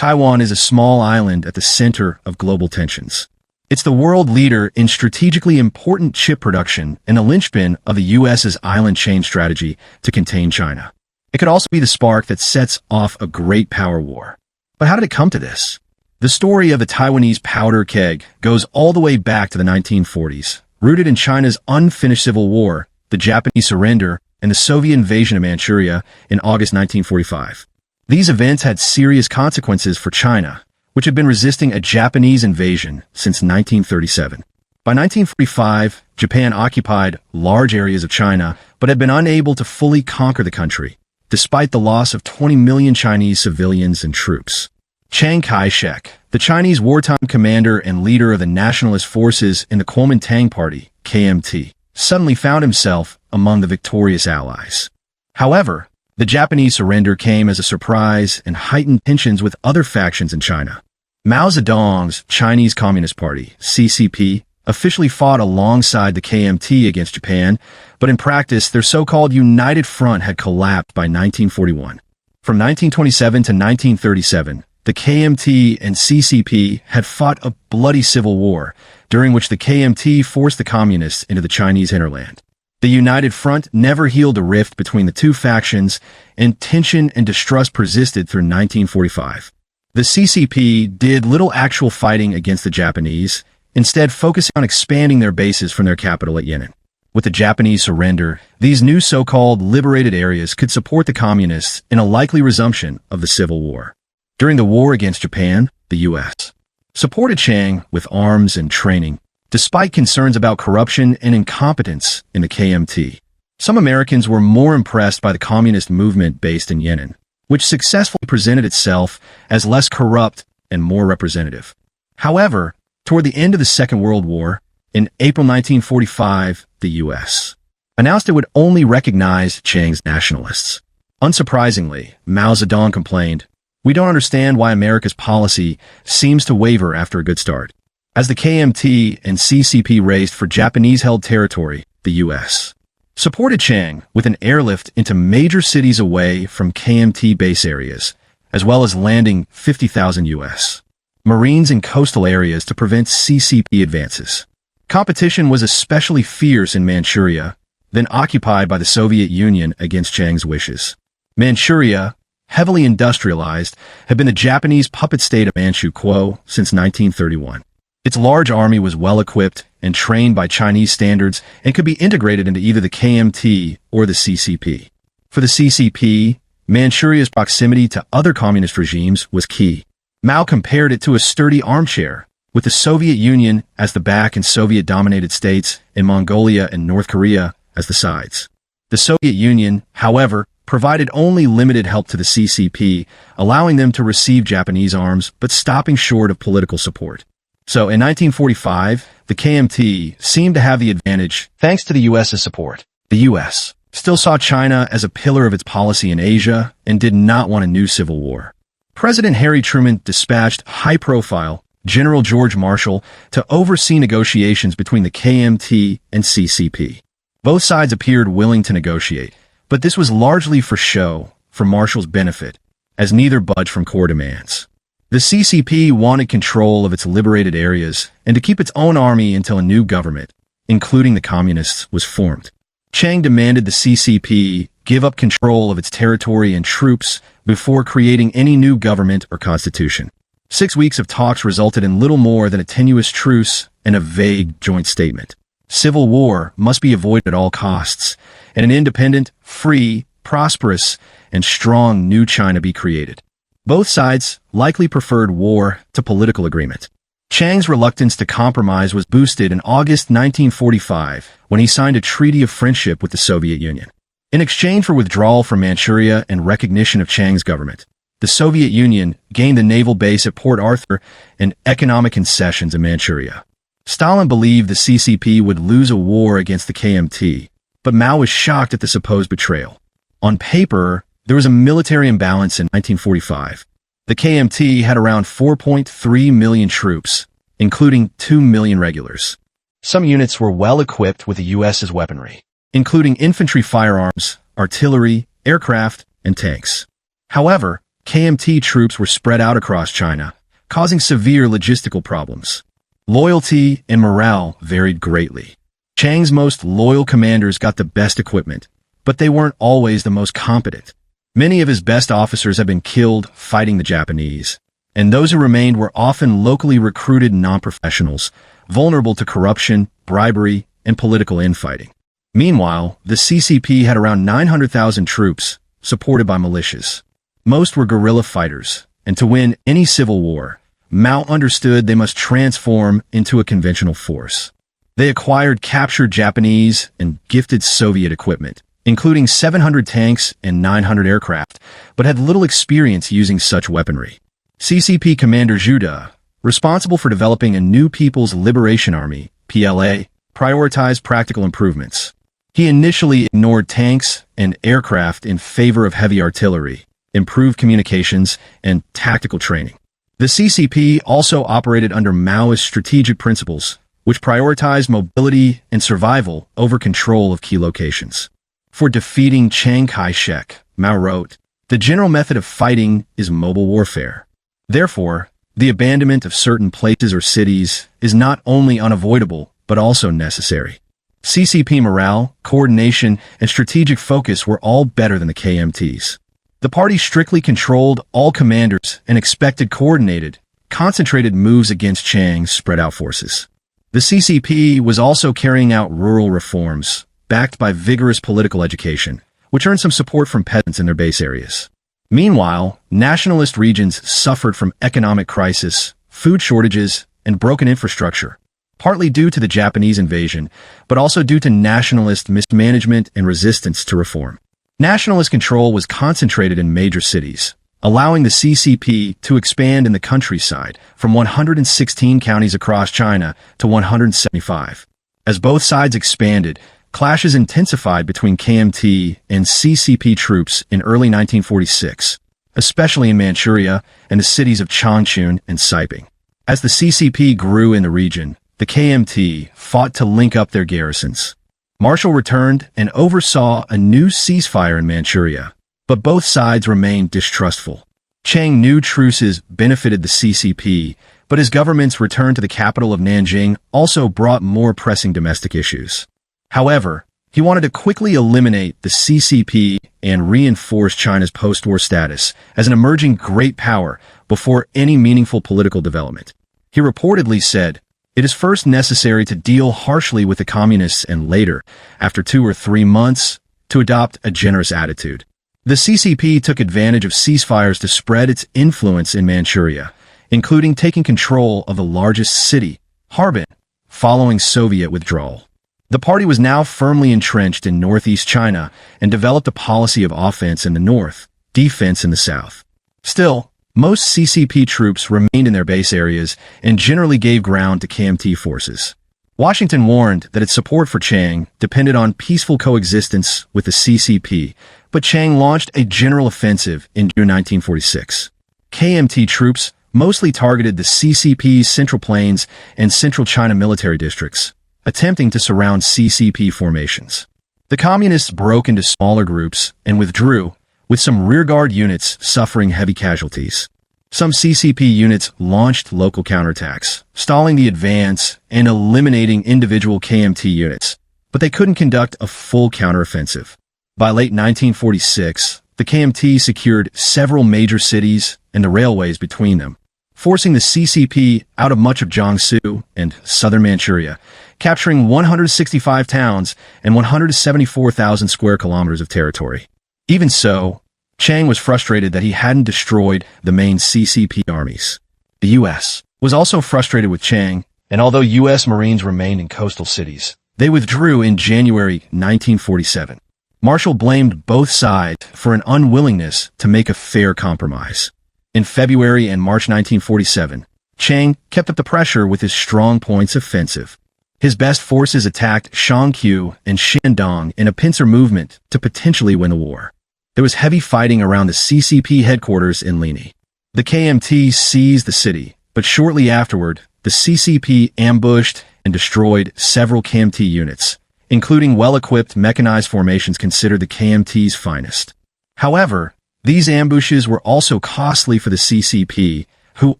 Taiwan is a small island at the center of global tensions. It's the world leader in strategically important chip production and a linchpin of the U.S.'s island chain strategy to contain China. It could also be the spark that sets off a great power war. But how did it come to this? The story of the Taiwanese powder keg goes all the way back to the 1940s, rooted in China's unfinished civil war, the Japanese surrender, and the Soviet invasion of Manchuria in August 1945. These events had serious consequences for China, which had been resisting a Japanese invasion since 1937. By 1945, Japan occupied large areas of China, but had been unable to fully conquer the country, despite the loss of 20 million Chinese civilians and troops. Chiang Kai-shek, the Chinese wartime commander and leader of the nationalist forces in the Kuomintang Party, KMT, suddenly found himself among the victorious allies. However, the Japanese surrender came as a surprise and heightened tensions with other factions in China. Mao Zedong's Chinese Communist Party, CCP, officially fought alongside the KMT against Japan, but in practice, their so-called United Front had collapsed by 1941. From 1927 to 1937, the KMT and CCP had fought a bloody civil war, during which the KMT forced the communists into the Chinese hinterland. The United Front never healed a rift between the two factions, and tension and distrust persisted through 1945. The CCP did little actual fighting against the Japanese, instead focusing on expanding their bases from their capital at Yan'an. With the Japanese surrender, these new so-called liberated areas could support the communists in a likely resumption of the Civil War. During the war against Japan, the U.S. supported Chiang with arms and training, despite concerns about corruption and incompetence in the KMT. Some Americans were more impressed by the communist movement based in Yan'an, which successfully presented itself as less corrupt and more representative. However, toward the end of the Second World War, in April 1945, the U.S. announced it would only recognize Chiang's nationalists. Unsurprisingly, Mao Zedong complained, "We don't understand why America's policy seems to waver after a good start." As the KMT and CCP raced for Japanese-held territory, the U.S. supported Chiang with an airlift into major cities away from KMT base areas, as well as landing 50,000 U.S. Marines in coastal areas to prevent CCP advances. Competition was especially fierce in Manchuria, then occupied by the Soviet Union against Chiang's wishes. Manchuria, heavily industrialized, had been the Japanese puppet state of Manchu Kuo since 1931. Its large army was well-equipped and trained by Chinese standards and could be integrated into either the KMT or the CCP. For the CCP, Manchuria's proximity to other communist regimes was key. Mao compared it to a sturdy armchair, with the Soviet Union as the back and Soviet-dominated states in Mongolia and North Korea as the sides. The Soviet Union, however, provided only limited help to the CCP, allowing them to receive Japanese arms but stopping short of political support. So in 1945, the KMT seemed to have the advantage thanks to the U.S.'s support. The U.S. still saw China as a pillar of its policy in Asia and did not want a new civil war. President Harry Truman dispatched high-profile General George Marshall to oversee negotiations between the KMT and CCP. Both sides appeared willing to negotiate, but this was largely for show, for Marshall's benefit, as neither budged from core demands. The CCP wanted control of its liberated areas and to keep its own army until a new government, including the communists, was formed. Chiang demanded the CCP give up control of its territory and troops before creating any new government or constitution. 6 weeks of talks resulted in little more than a tenuous truce and a vague joint statement. Civil war must be avoided at all costs, and an independent, free, prosperous, and strong new China be created. Both sides likely preferred war to political agreement. Chiang's reluctance to compromise was boosted in August 1945 when he signed a treaty of friendship with the Soviet Union. In exchange for withdrawal from Manchuria and recognition of Chiang's government, the Soviet Union gained the naval base at Port Arthur and economic concessions in Manchuria. Stalin believed the CCP would lose a war against the KMT, but Mao was shocked at the supposed betrayal. On paper, there was a military imbalance in 1945. The KMT had around 4.3 million troops, including 2 million regulars. Some units were well equipped with the U.S.'s weaponry, including infantry firearms, artillery, aircraft, and tanks. However, KMT troops were spread out across China, causing severe logistical problems. Loyalty and morale varied greatly. Chiang's most loyal commanders got the best equipment, but they weren't always the most competent. Many of his best officers had been killed fighting the Japanese, and those who remained were often locally recruited non-professionals, vulnerable to corruption, bribery, and political infighting. Meanwhile, the CCP had around 900,000 troops, supported by militias. Most were guerrilla fighters, and to win any civil war, Mao understood they must transform into a conventional force. They acquired captured Japanese and gifted Soviet equipment, including 700 tanks and 900 aircraft, but had little experience using such weaponry. CCP Commander Zhu De, responsible for developing a new People's Liberation Army, PLA, prioritized practical improvements. He initially ignored tanks and aircraft in favor of heavy artillery, improved communications, and tactical training. The CCP also operated under Maoist strategic principles, which prioritized mobility and survival over control of key locations. For defeating Chiang Kai-shek, Mao wrote, "The general method of fighting is mobile warfare. Therefore, the abandonment of certain places or cities is not only unavoidable, but also necessary." CCP morale, coordination, and strategic focus were all better than the KMT's. The party strictly controlled all commanders and expected coordinated, concentrated moves against Chiang's spread-out forces. The CCP was also carrying out rural reforms, backed by vigorous political education, which earned some support from peasants in their base areas. Meanwhile, nationalist regions suffered from economic crisis, food shortages, and broken infrastructure, partly due to the Japanese invasion, but also due to nationalist mismanagement and resistance to reform. Nationalist control was concentrated in major cities, allowing the CCP to expand in the countryside from 116 counties across China to 175. As both sides expanded, clashes intensified between KMT and CCP troops in early 1946, especially in Manchuria and the cities of Changchun and Siping. As the CCP grew in the region, the KMT fought to link up their garrisons. Marshall returned and oversaw a new ceasefire in Manchuria, but both sides remained distrustful. Chiang knew truces benefited the CCP, but his government's return to the capital of Nanjing also brought more pressing domestic issues. However, he wanted to quickly eliminate the CCP and reinforce China's post-war status as an emerging great power before any meaningful political development. He reportedly said, "It is first necessary to deal harshly with the communists and later, after 2 or 3 months, to adopt a generous attitude." The CCP took advantage of ceasefires to spread its influence in Manchuria, including taking control of the largest city, Harbin, following Soviet withdrawal. The party was now firmly entrenched in northeast China and developed a policy of offense in the north, defense in the south. Still, most CCP troops remained in their base areas and generally gave ground to KMT forces. Washington warned that its support for Chiang depended on peaceful coexistence with the CCP, but Chiang launched a general offensive in June 1946. KMT troops mostly targeted the CCP's Central Plains and Central China military districts, attempting to surround CCP formations. The communists broke into smaller groups and withdrew, with some rearguard units suffering heavy casualties. Some CCP units launched local counterattacks, stalling the advance and eliminating individual KMT units, but they couldn't conduct a full counteroffensive. By late 1946, the KMT secured several major cities and the railways between them, forcing the CCP out of much of Jiangsu and southern Manchuria, capturing 165 towns and 174,000 square kilometers of territory. Even so, Chiang was frustrated that he hadn't destroyed the main CCP armies. The U.S. was also frustrated with Chiang, and although U.S. Marines remained in coastal cities, they withdrew in January 1947. Marshall blamed both sides for an unwillingness to make a fair compromise. In February and March 1947, Chiang kept up the pressure with his strong points offensive. His best forces attacked Shangqiu and Shandong in a pincer movement to potentially win the war. There was heavy fighting around the CCP headquarters in Linyi. The KMT seized the city, but shortly afterward, the CCP ambushed and destroyed several KMT units, including well-equipped mechanized formations considered the KMT's finest. However, These ambushes were also costly for the CCP, who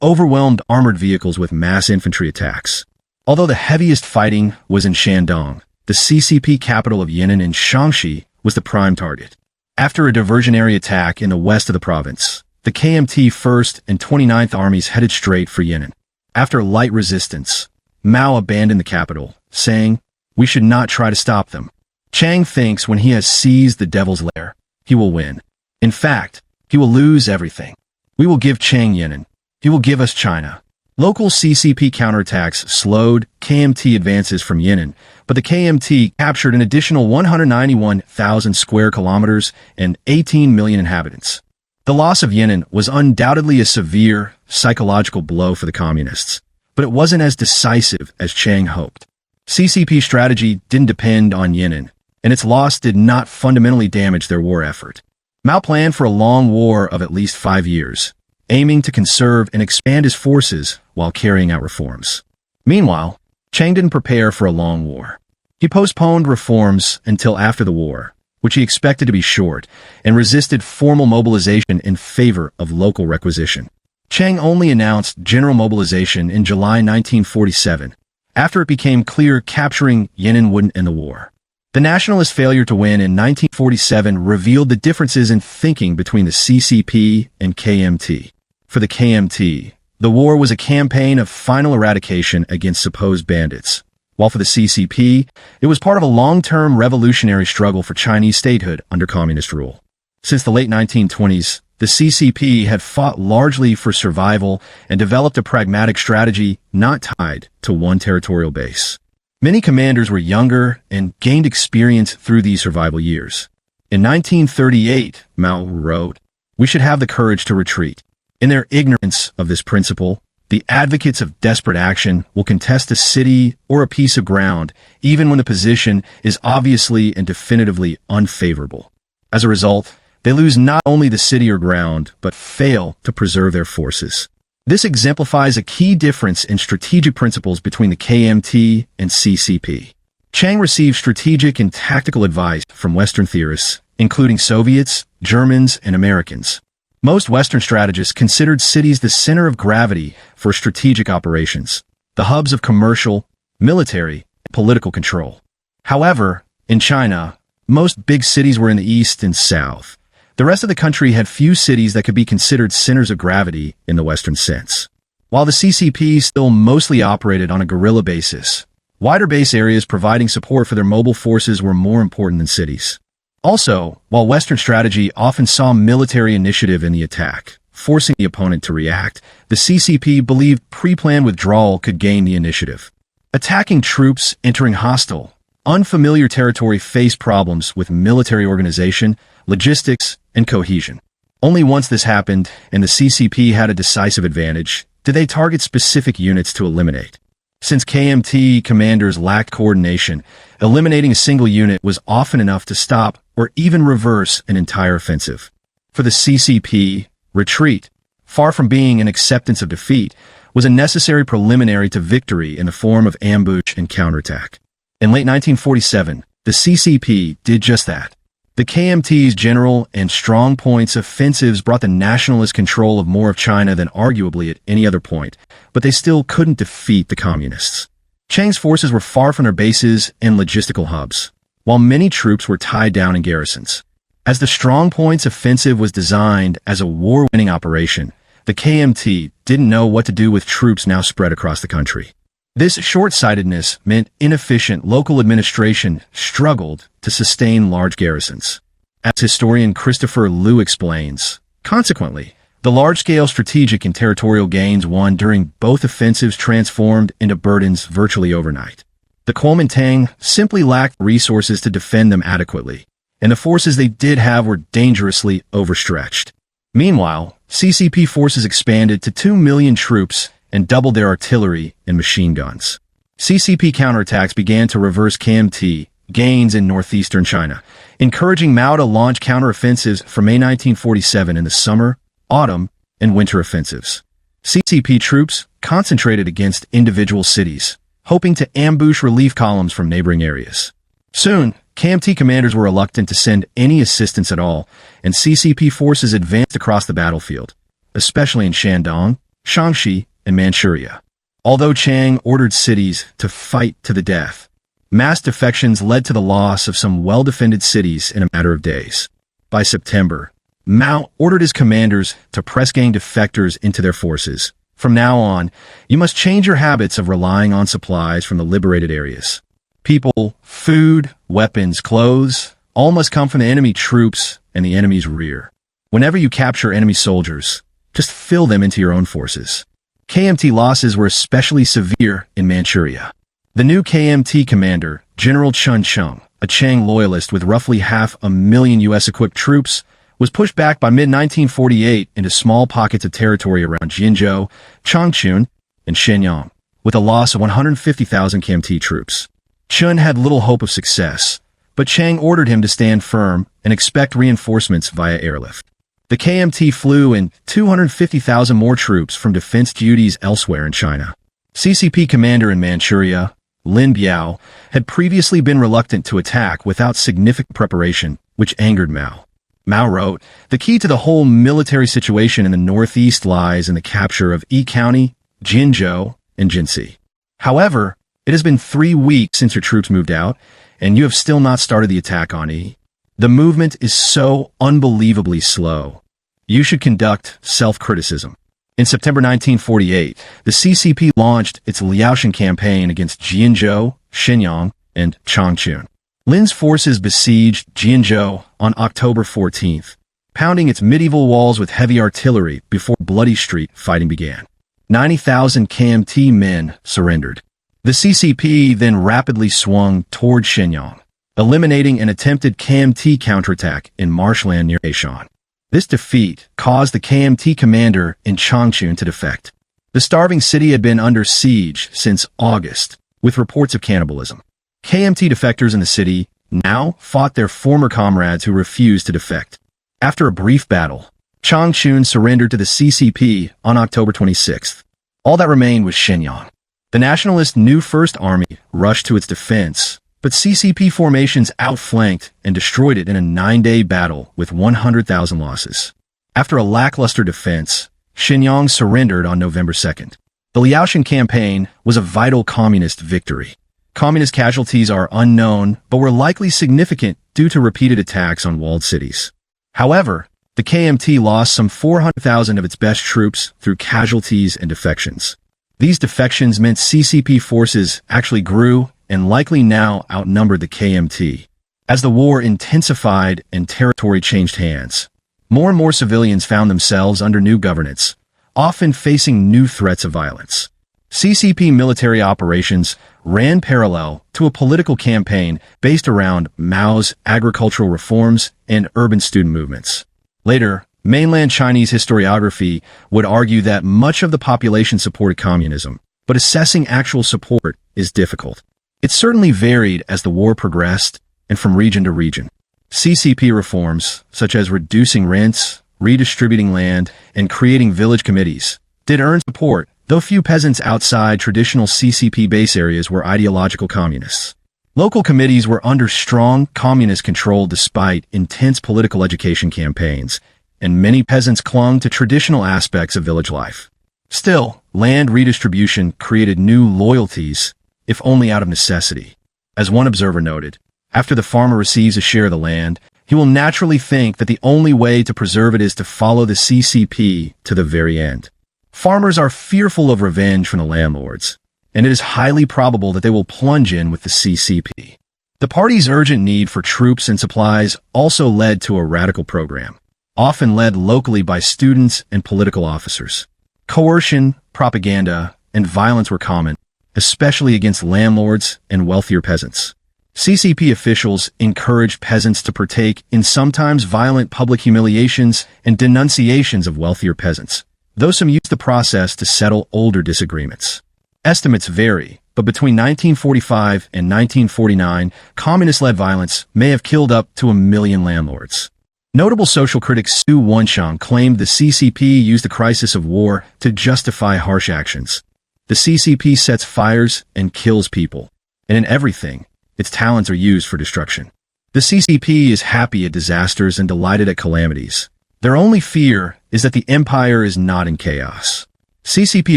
overwhelmed armored vehicles with mass infantry attacks. Although the heaviest fighting was in Shandong, the CCP capital of Yan'an in Shaanxi was the prime target. After a diversionary attack in the west of the province, the KMT 1st and 29th Armies headed straight for Yan'an. After light resistance, Mao abandoned the capital, saying, "We should not try to stop them." Chiang thinks when he has seized the Devil's Lair, he will win. In fact, he will lose everything. "We will give Chiang Yan'an. He will give us China." Local CCP counterattacks slowed KMT advances from Yan'an, but the KMT captured an additional 191,000 square kilometers and 18 million inhabitants. The loss of Yan'an was undoubtedly a severe psychological blow for the communists, but it wasn't as decisive as Chiang hoped. CCP strategy didn't depend on Yan'an, and its loss did not fundamentally damage their war effort. Mao planned for a long war of at least 5 years, aiming to conserve and expand his forces while carrying out reforms. Meanwhile, Chiang didn't prepare for a long war. He postponed reforms until after the war, which he expected to be short, and resisted formal mobilization in favor of local requisition. Chiang only announced general mobilization in July 1947, after it became clear capturing Yan'an wouldn't end the war. The nationalist failure to win in 1947 revealed the differences in thinking between the CCP and KMT. For the KMT, the war was a campaign of final eradication against supposed bandits, while for the CCP, it was part of a long-term revolutionary struggle for Chinese statehood under communist rule. Since the late 1920s, the CCP had fought largely for survival and developed a pragmatic strategy not tied to one territorial base. Many commanders were younger and gained experience through these survival years. In 1938, Mao wrote, "We should have the courage to retreat." In their ignorance of this principle, the advocates of desperate action will contest a city or a piece of ground, even when the position is obviously and definitively unfavorable. As a result, they lose not only the city or ground, but fail to preserve their forces. This exemplifies a key difference in strategic principles between the KMT and CCP. Chiang received strategic and tactical advice from Western theorists, including Soviets, Germans, and Americans. Most Western strategists considered cities the center of gravity for strategic operations, the hubs of commercial, military, and political control. However, in China, most big cities were in the east and south. The rest of the country had few cities that could be considered centers of gravity in the Western sense. While the CCP still mostly operated on a guerrilla basis, wider base areas providing support for their mobile forces were more important than cities. Also, while Western strategy often saw military initiative in the attack, forcing the opponent to react, the CCP believed pre-planned withdrawal could gain the initiative. Attacking troops entering hostile, unfamiliar territory faced problems with military organization, logistics, and cohesion. Only once this happened, and the CCP had a decisive advantage, did they target specific units to eliminate. Since KMT commanders lacked coordination, eliminating a single unit was often enough to stop or even reverse an entire offensive. For the CCP, retreat, far from being an acceptance of defeat, was a necessary preliminary to victory in the form of ambush and counterattack. In late 1947, the CCP did just that. The KMT's general and strong points offensives brought the nationalist control of more of China than arguably at any other point, but they still couldn't defeat the communists. Chiang's forces were far from their bases and logistical hubs, while many troops were tied down in garrisons. As the strong points offensive was designed as a war-winning operation, the KMT didn't know what to do with troops now spread across the country. This short-sightedness meant inefficient local administration struggled to sustain large garrisons. As historian Christopher Liu explains, consequently, the large-scale strategic and territorial gains won during both offensives transformed into burdens virtually overnight. The Kuomintang simply lacked resources to defend them adequately, and the forces they did have were dangerously overstretched. Meanwhile, CCP forces expanded to 2 million troops and doubled their artillery and machine guns. CCP counterattacks began to reverse KMT gains in northeastern China, encouraging Mao to launch counteroffensives from May 1947 in the summer, autumn, and winter offensives. CCP troops concentrated against individual cities, hoping to ambush relief columns from neighboring areas. Soon, KMT commanders were reluctant to send any assistance at all, and CCP forces advanced across the battlefield, especially in Shandong, Shaanxi, and Manchuria. Although Chiang ordered cities to fight to the death, mass defections led to the loss of some well-defended cities in a matter of days. By September, Mao ordered his commanders to press gang defectors into their forces. From now on, you must change your habits of relying on supplies from the liberated areas. People, food, weapons, clothes, all must come from the enemy troops and the enemy's rear. Whenever you capture enemy soldiers, just fill them into your own forces. KMT losses were especially severe in Manchuria. The new KMT commander, General Chun Chung, a Chiang loyalist with roughly 500,000 U.S.-equipped troops, was pushed back by mid-1948 into small pockets of territory around Jinzhou, Changchun, and Shenyang, with a loss of 150,000 KMT troops. Chun had little hope of success, but Chiang ordered him to stand firm and expect reinforcements via airlift. The KMT flew in 250,000 more troops from defense duties elsewhere in China. CCP commander in Manchuria, Lin Biao, had previously been reluctant to attack without significant preparation, which angered Mao. Mao wrote, "The key to the whole military situation in the northeast lies in the capture of Yi County, Jinzhou, and Jinsi. However, it has been 3 weeks since your troops moved out, and you have still not started the attack on Yi. The movement is so unbelievably slow. You should conduct self-criticism." In September 1948, the CCP launched its Liaoshan campaign against Jinzhou, Shenyang, and Changchun. Lin's forces besieged Jinzhou on October 14th, pounding its medieval walls with heavy artillery before bloody street fighting began. 90,000 KMT men surrendered. The CCP then rapidly swung toward Shenyang, eliminating an attempted KMT counterattack in marshland near Aishan. This defeat caused the KMT commander in Changchun to defect. The starving city had been under siege since August, with reports of cannibalism. KMT defectors in the city now fought their former comrades who refused to defect. After a brief battle, Changchun surrendered to the CCP on October 26th. All that remained was Shenyang. The nationalist New First Army rushed to its defense, but CCP formations outflanked and destroyed it in a 9-day battle with 100,000 losses. After a lackluster defense, Shenyang surrendered on November 2nd. The Liaoshan campaign was a vital communist victory. Communist casualties are unknown, but were likely significant due to repeated attacks on walled cities. However, the KMT lost some 400,000 of its best troops through casualties and defections. These defections meant CCP forces actually grew and likely now outnumbered the KMT. As the war intensified and territory changed hands, more and more civilians found themselves under new governance, often facing new threats of violence. CCP military operations ran parallel to a political campaign based around Mao's agricultural reforms and urban student movements. Later, mainland Chinese historiography would argue that much of the population supported communism, but assessing actual support is difficult. It certainly varied as the war progressed and from region to region. CCP reforms, such as reducing rents, redistributing land, and creating village committees, did earn support, though few peasants outside traditional CCP base areas were ideological communists. Local committees were under strong communist control despite intense political education campaigns, and many peasants clung to traditional aspects of village life. Still, land redistribution created new loyalties, if only out of necessity. As one observer noted, after the farmer receives a share of the land, he will naturally think that the only way to preserve it is to follow the CCP to the very end. Farmers are fearful of revenge from the landlords, and it is highly probable that they will plunge in with the CCP. The party's urgent need for troops and supplies also led to a radical program, often led locally by students and political officers. Coercion, propaganda, and violence were common, especially against landlords and wealthier peasants. CCP officials encouraged peasants to partake in sometimes violent public humiliations and denunciations of wealthier peasants, though some used the process to settle older disagreements. Estimates vary, but between 1945 and 1949, communist-led violence may have killed up to 1 million landlords. Notable social critic Su Wenxiang claimed the CCP used the crisis of war to justify harsh actions. The CCP sets fires and kills people, and in everything, its talents are used for destruction. The CCP is happy at disasters and delighted at calamities. Their only fear is that the empire is not in chaos. CCP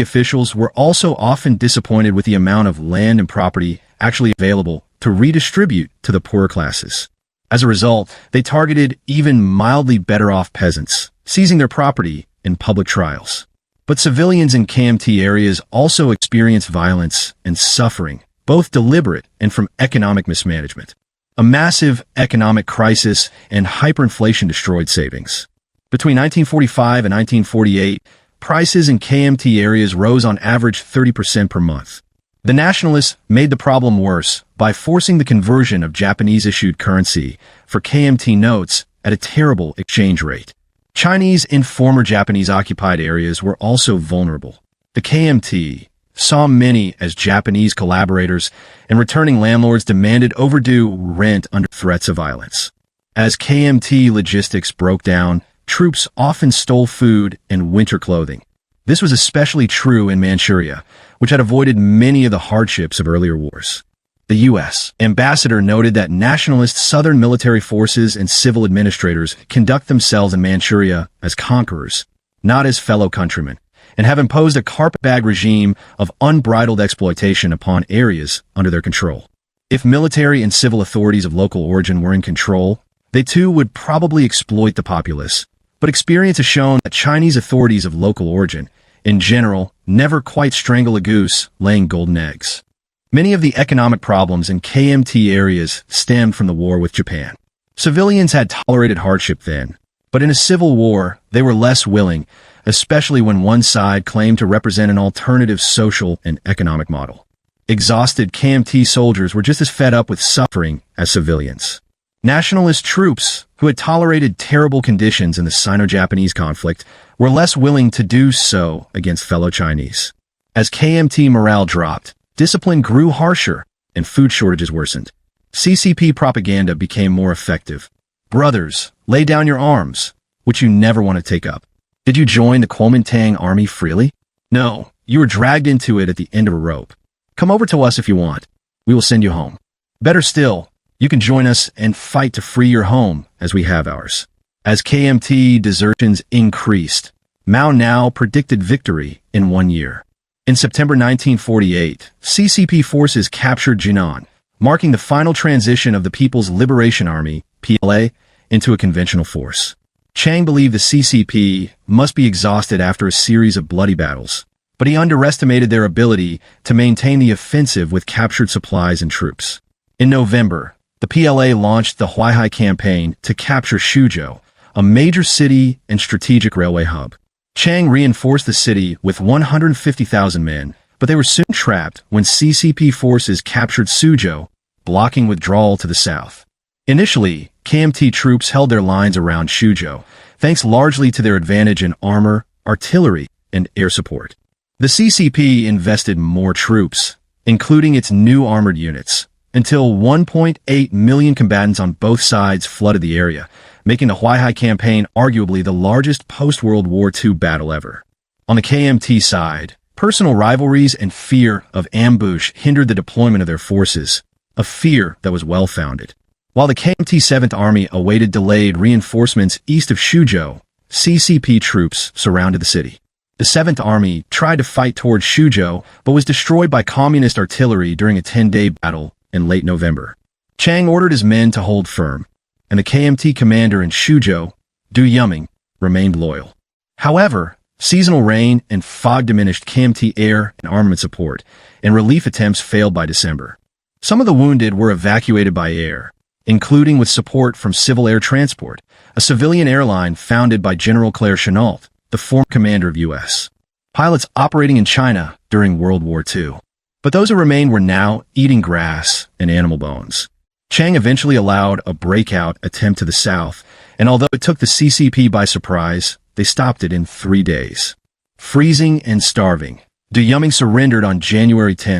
officials were also often disappointed with the amount of land and property actually available to redistribute to the poorer classes. As a result, they targeted even mildly better-off peasants, seizing their property in public trials. But civilians in KMT areas also experienced violence and suffering, both deliberate and from economic mismanagement. A massive economic crisis and hyperinflation destroyed savings. Between 1945 and 1948, prices in KMT areas rose on average 30% per month. The nationalists made the problem worse by forcing the conversion of Japanese-issued currency for KMT notes at a terrible exchange rate. Chinese in former Japanese-occupied areas were also vulnerable. The KMT saw many as Japanese collaborators, and returning landlords demanded overdue rent under threats of violence. As KMT logistics broke down, troops often stole food and winter clothing. This was especially true in Manchuria, which had avoided many of the hardships of earlier wars. The U.S. ambassador noted that nationalist Southern military forces and civil administrators conduct themselves in Manchuria as conquerors, not as fellow countrymen, and have imposed a carpetbag regime of unbridled exploitation upon areas under their control. If military and civil authorities of local origin were in control, they too would probably exploit the populace. But experience has shown that Chinese authorities of local origin, in general, never quite strangle a goose laying golden eggs. Many of the economic problems in KMT areas stemmed from the war with Japan. Civilians had tolerated hardship then, but in a civil war, they were less willing, especially when one side claimed to represent an alternative social and economic model. Exhausted KMT soldiers were just as fed up with suffering as civilians. Nationalist troops, who had tolerated terrible conditions in the Sino-Japanese conflict, were less willing to do so against fellow Chinese. As KMT morale dropped, discipline grew harsher, and food shortages worsened. CCP propaganda became more effective. Brothers, lay down your arms, which you never want to take up. Did you join the Kuomintang army freely? No, you were dragged into it at the end of a rope. Come over to us if you want. We will send you home. Better still, you can join us and fight to free your home as we have ours. As KMT desertions increased, Mao now predicted victory in 1 year. In September 1948, CCP forces captured Jinan, marking the final transition of the People's Liberation Army, PLA, into a conventional force. Chiang believed the CCP must be exhausted after a series of bloody battles, but he underestimated their ability to maintain the offensive with captured supplies and troops. In November, the PLA launched the Huaihai campaign to capture Suzhou, a major city and strategic railway hub. Chiang reinforced the city with 150,000 men, but they were soon trapped when CCP forces captured Suzhou, blocking withdrawal to the south. Initially, KMT troops held their lines around Suzhou, thanks largely to their advantage in armor, artillery, and air support. The CCP invested more troops, including its new armored units, until 1.8 million combatants on both sides flooded the area, making the Huaihai campaign arguably the largest post-World War II battle ever. On the KMT side, personal rivalries and fear of ambush hindered the deployment of their forces, a fear that was well-founded. While the KMT 7th Army awaited delayed reinforcements east of Suzhou, CCP troops surrounded the city. The 7th Army tried to fight towards Suzhou, but was destroyed by communist artillery during a 10-day battle in late November. Chiang ordered his men to hold firm, and the KMT commander in Suzhou, Du Yuming, remained loyal. However, seasonal rain and fog diminished KMT air and armament support, and relief attempts failed by December. Some of the wounded were evacuated by air, including with support from Civil Air Transport, a civilian airline founded by General Claire Chennault, the former commander of U.S. pilots operating in China during World War II. But those who remained were now eating grass and animal bones. Chiang eventually allowed a breakout attempt to the south, and although it took the CCP by surprise, they stopped it in 3 days. Freezing and starving, Du Yuming surrendered on January 10,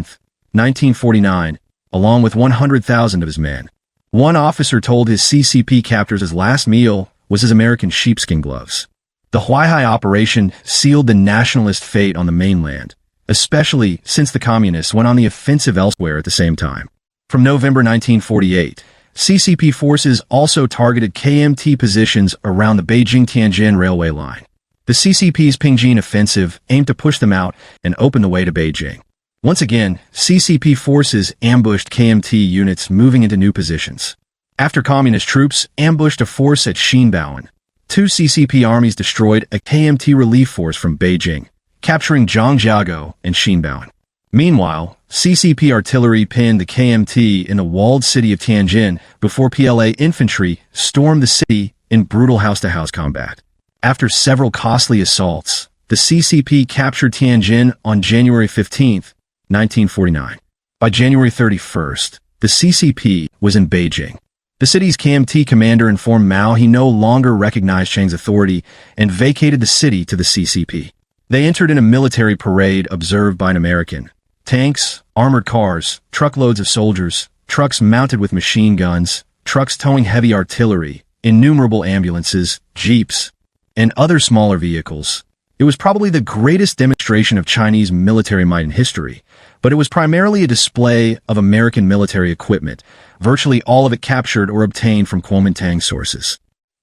1949, along with 100,000 of his men. One officer told his CCP captors his last meal was his American sheepskin gloves. The Huaihai operation sealed the nationalist fate on the mainland, especially since the communists went on the offensive elsewhere at the same time. From November 1948, CCP forces also targeted KMT positions around the Beijing-Tianjin railway line. The CCP's Pingjin offensive aimed to push them out and open the way to Beijing. Once again, CCP forces ambushed KMT units moving into new positions. After communist troops ambushed a force at Xinbaoan, two CCP armies destroyed a KMT relief force from Beijing, capturing Zhangjiago and Xinbaoan. Meanwhile, CCP artillery pinned the KMT in the walled city of Tianjin before PLA infantry stormed the city in brutal house-to-house combat. After several costly assaults, the CCP captured Tianjin on January 15, 1949. By January 31st, the CCP was in Beijing. The city's KMT commander informed Mao he no longer recognized Chiang's authority and vacated the city to the CCP. They entered in a military parade observed by an American. Tanks, armored cars, truckloads of soldiers, trucks mounted with machine guns, trucks towing heavy artillery, innumerable ambulances, jeeps, and other smaller vehicles. It was probably the greatest demonstration of Chinese military might in history, but it was primarily a display of American military equipment, virtually all of it captured or obtained from Kuomintang sources.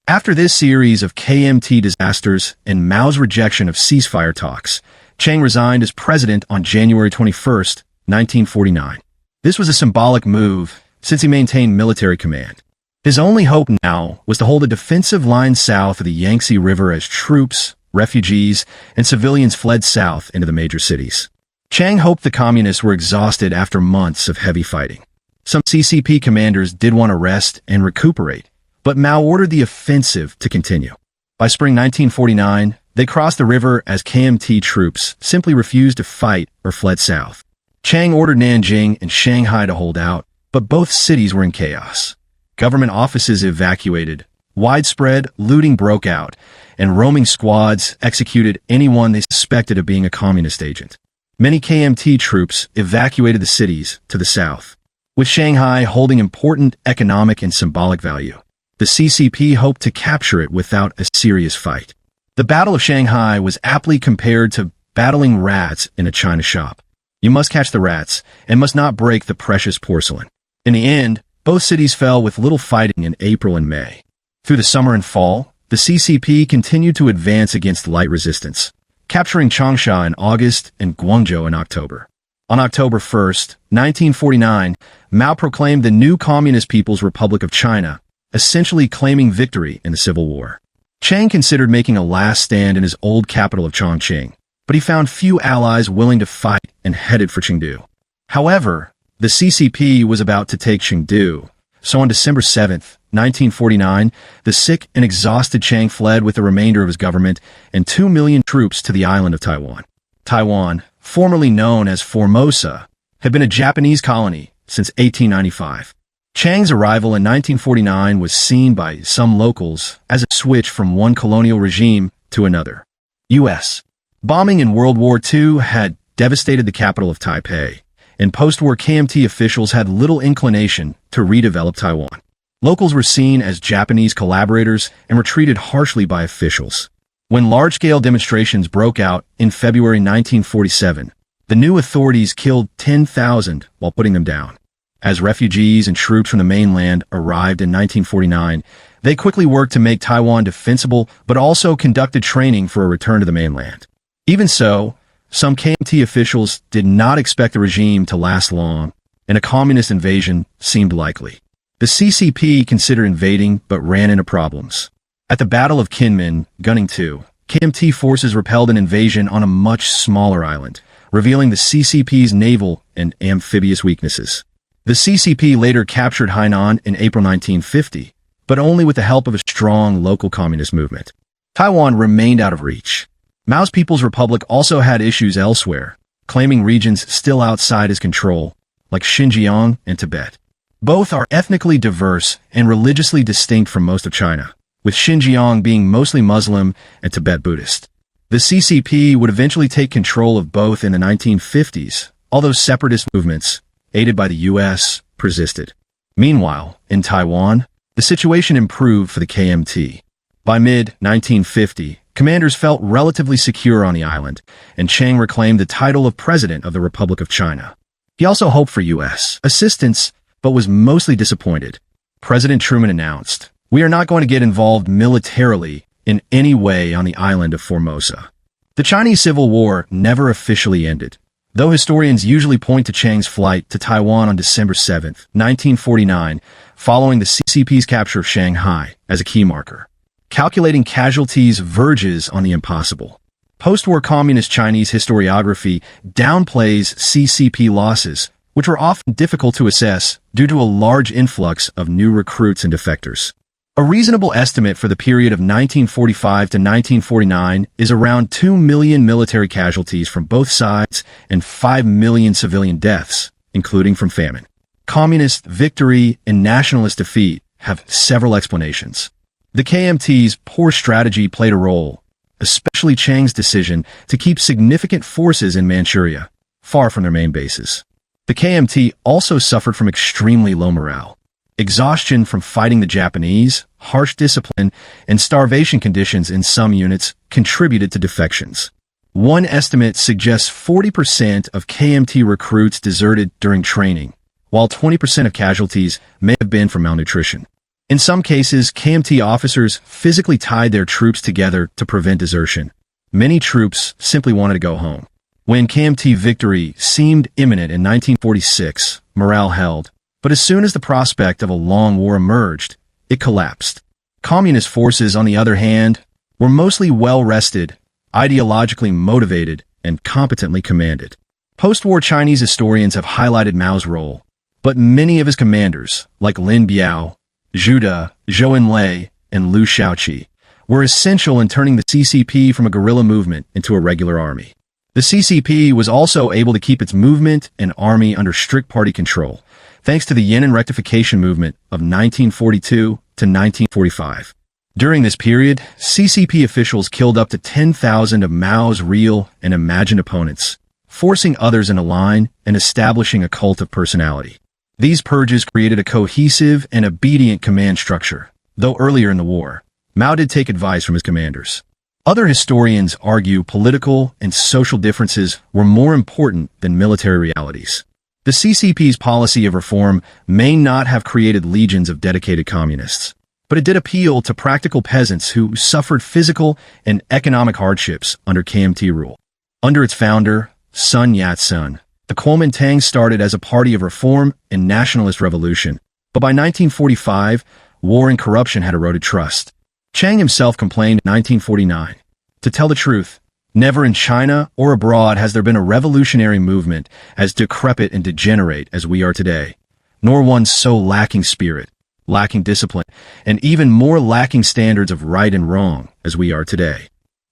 After this series of KMT disasters and Mao's rejection of ceasefire talks, Chiang resigned as president on January 21, 1949. This was a symbolic move, since he maintained military command. His only hope now was to hold a defensive line south of the Yangtze River as troops, refugees, and civilians fled south into the major cities. Chiang hoped the communists were exhausted after months of heavy fighting. Some CCP commanders did want to rest and recuperate, but Mao ordered the offensive to continue. By spring 1949, they crossed the river as KMT troops simply refused to fight or fled south. Chiang ordered Nanjing and Shanghai to hold out, but both cities were in chaos. Government offices evacuated, widespread looting broke out, and roaming squads executed anyone they suspected of being a communist agent. Many KMT troops evacuated the cities to the south, with Shanghai holding important economic and symbolic value. The CCP hoped to capture it without a serious fight. The Battle of Shanghai was aptly compared to battling rats in a china shop. You must catch the rats and must not break the precious porcelain. In the end, both cities fell with little fighting in April and May. Through the summer and fall, the CCP continued to advance against light resistance, capturing Changsha in August and Guangzhou in October. On October 1, 1949, Mao proclaimed the new Communist People's Republic of China, essentially claiming victory in the Civil War. Chiang considered making a last stand in his old capital of Chongqing, but he found few allies willing to fight and headed for Chengdu. However, the CCP was about to take Chengdu, so on December 7, 1949, the sick and exhausted Chiang fled with the remainder of his government and 2 million troops to the island of Taiwan. Taiwan, formerly known as Formosa, had been a Japanese colony since 1895. Chiang's arrival in 1949 was seen by some locals as a switch from one colonial regime to another. U.S. bombing in World War II had devastated the capital of Taipei, and post-war KMT officials had little inclination to redevelop Taiwan. Locals were seen as Japanese collaborators and were treated harshly by officials. When large-scale demonstrations broke out in February 1947, the new authorities killed 10,000 while putting them down. As refugees and troops from the mainland arrived in 1949, they quickly worked to make Taiwan defensible but also conducted training for a return to the mainland. Even so, some KMT officials did not expect the regime to last long, and a communist invasion seemed likely. The CCP considered invading but ran into problems. At the Battle of Kinmen, Gunning II, KMT forces repelled an invasion on a much smaller island, revealing the CCP's naval and amphibious weaknesses. The CCP later captured Hainan in April 1950, but only with the help of a strong local communist movement. Taiwan remained out of reach. Mao's People's Republic also had issues elsewhere, claiming regions still outside his control, like Xinjiang and Tibet. Both are ethnically diverse and religiously distinct from most of China, with Xinjiang being mostly Muslim and Tibet Buddhist. The CCP would eventually take control of both in the 1950s, although separatist movements, aided by the U.S., persisted. Meanwhile, in Taiwan, the situation improved for the KMT. By mid-1950, commanders felt relatively secure on the island, and Chiang reclaimed the title of President of the Republic of China. He also hoped for U.S. assistance, but was mostly disappointed. President Truman announced, "We are not going to get involved militarily in any way on the island of Formosa." The Chinese Civil War never officially ended, though historians usually point to Chiang's flight to Taiwan on December 7, 1949, following the CCP's capture of Shanghai as a key marker. Calculating casualties verges on the impossible. Post-war communist Chinese historiography downplays CCP losses, which were often difficult to assess due to a large influx of new recruits and defectors. A reasonable estimate for the period of 1945 to 1949 is around 2 million military casualties from both sides and 5 million civilian deaths, including from famine. Communist victory and nationalist defeat have several explanations. The KMT's poor strategy played a role, especially Chiang's decision to keep significant forces in Manchuria, far from their main bases. The KMT also suffered from extremely low morale. Exhaustion from fighting the Japanese, harsh discipline, and starvation conditions in some units contributed to defections. One estimate suggests 40% of KMT recruits deserted during training, while 20% of casualties may have been from malnutrition. In some cases, KMT officers physically tied their troops together to prevent desertion. Many troops simply wanted to go home. When KMT victory seemed imminent in 1946, morale held, but as soon as the prospect of a long war emerged, it collapsed. Communist forces, on the other hand, were mostly well-rested, ideologically motivated, and competently commanded. Post-war Chinese historians have highlighted Mao's role, but many of his commanders, like Lin Biao, Zhu De, Zhou Enlai, and Liu Shaoqi, were essential in turning the CCP from a guerrilla movement into a regular army. The CCP was also able to keep its movement and army under strict party control, thanks to the Yan'an Rectification movement of 1942 to 1945. During this period, CCP officials killed up to 10,000 of Mao's real and imagined opponents, forcing others into line and establishing a cult of personality. These purges created a cohesive and obedient command structure, though earlier in the war, Mao did take advice from his commanders. Other historians argue political and social differences were more important than military realities. The CCP's policy of reform may not have created legions of dedicated communists, but it did appeal to practical peasants who suffered physical and economic hardships under KMT rule. Under its founder, Sun Yat-sen, the Kuomintang started as a party of reform and nationalist revolution, but by 1945, war and corruption had eroded trust. Chiang himself complained in 1949, "To tell the truth, never in China or abroad has there been a revolutionary movement as decrepit and degenerate as we are today, nor one so lacking spirit, lacking discipline, and even more lacking standards of right and wrong as we are today."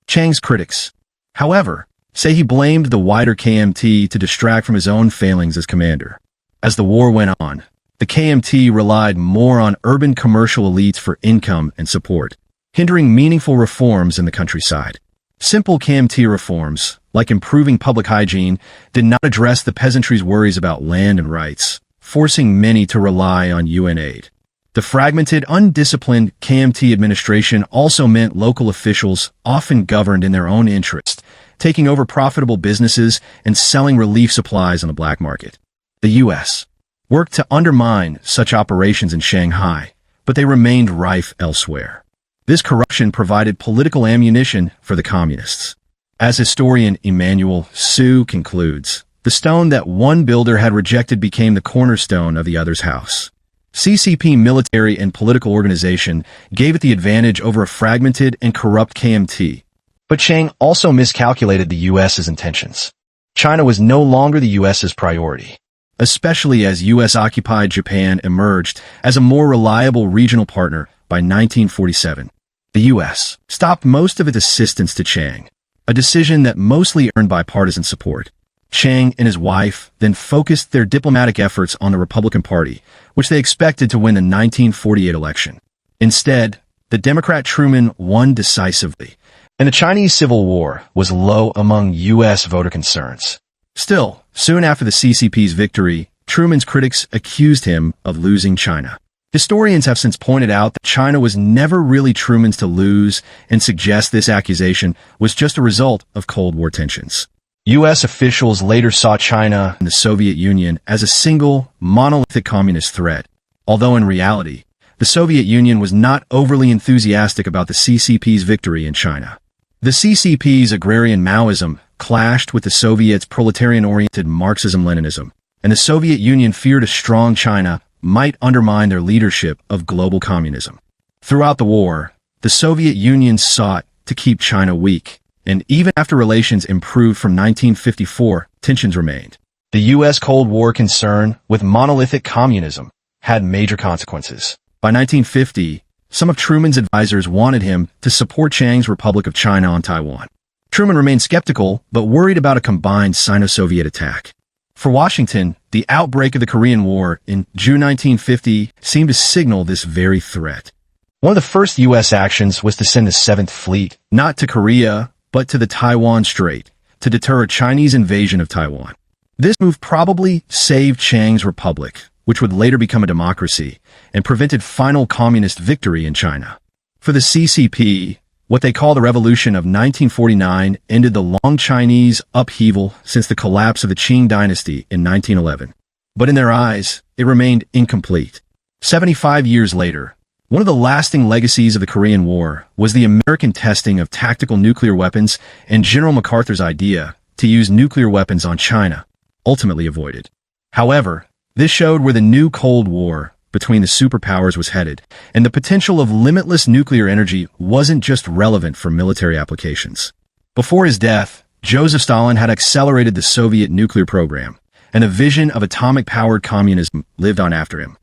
Chiang's critics, however, say he blamed the wider KMT to distract from his own failings as commander. As the war went on, the KMT relied more on urban commercial elites for income and support, hindering meaningful reforms in the countryside. Simple KMT reforms, like improving public hygiene, did not address the peasantry's worries about land and rights, forcing many to rely on UN aid. The fragmented, undisciplined KMT administration also meant local officials often governed in their own interest, taking over profitable businesses and selling relief supplies on the black market. The U.S. worked to undermine such operations in Shanghai, but they remained rife elsewhere. This corruption provided political ammunition for the communists. As historian Emmanuel Su concludes, the stone that one builder had rejected became the cornerstone of the other's house. CCP military and political organization gave it the advantage over a fragmented and corrupt KMT. But Chiang also miscalculated the U.S.'s intentions. China was no longer the U.S.'s priority, especially as U.S.-occupied Japan emerged as a more reliable regional partner by 1947. The U.S. stopped most of its assistance to Chiang, a decision that mostly earned bipartisan support. Chiang and his wife then focused their diplomatic efforts on the Republican Party, which they expected to win the 1948 election. Instead, the Democrat Truman won decisively, and the Chinese Civil War was low among U.S. voter concerns. Still, soon after the CCP's victory, Truman's critics accused him of losing China. Historians have since pointed out that China was never really Truman's to lose and suggest this accusation was just a result of Cold War tensions. U.S. officials later saw China and the Soviet Union as a single, monolithic communist threat, although in reality, the Soviet Union was not overly enthusiastic about the CCP's victory in China. The CCP's agrarian Maoism clashed with the Soviets' proletarian-oriented Marxism-Leninism, and the Soviet Union feared a strong China might undermine their leadership of global communism. Throughout the war, the Soviet Union sought to keep China weak, and even after relations improved from 1954, tensions remained. The U.S. Cold War concern with monolithic communism had major consequences. By 1950, some of Truman's advisors wanted him to support Chiang's Republic of China on Taiwan. Truman remained skeptical, but worried about a combined Sino-Soviet attack. For Washington, the outbreak of the Korean War in June 1950 seemed to signal this very threat. One of the first U.S. actions was to send the 7th Fleet, not to Korea, but to the Taiwan Strait, to deter a Chinese invasion of Taiwan. This move probably saved Chiang's republic, which would later become a democracy, and prevented final communist victory in China. For the CCP, what they call the Revolution of 1949 ended the long Chinese upheaval since the collapse of the Qing dynasty in 1911. But in their eyes, it remained incomplete. 75 years later, one of the lasting legacies of the Korean War was the American testing of tactical nuclear weapons and General MacArthur's idea to use nuclear weapons on China, ultimately avoided. However, this showed where the new Cold War between the superpowers was headed, and the potential of limitless nuclear energy wasn't just relevant for military applications. Before his death, Joseph Stalin had accelerated the Soviet nuclear program, and a vision of atomic-powered communism lived on after him.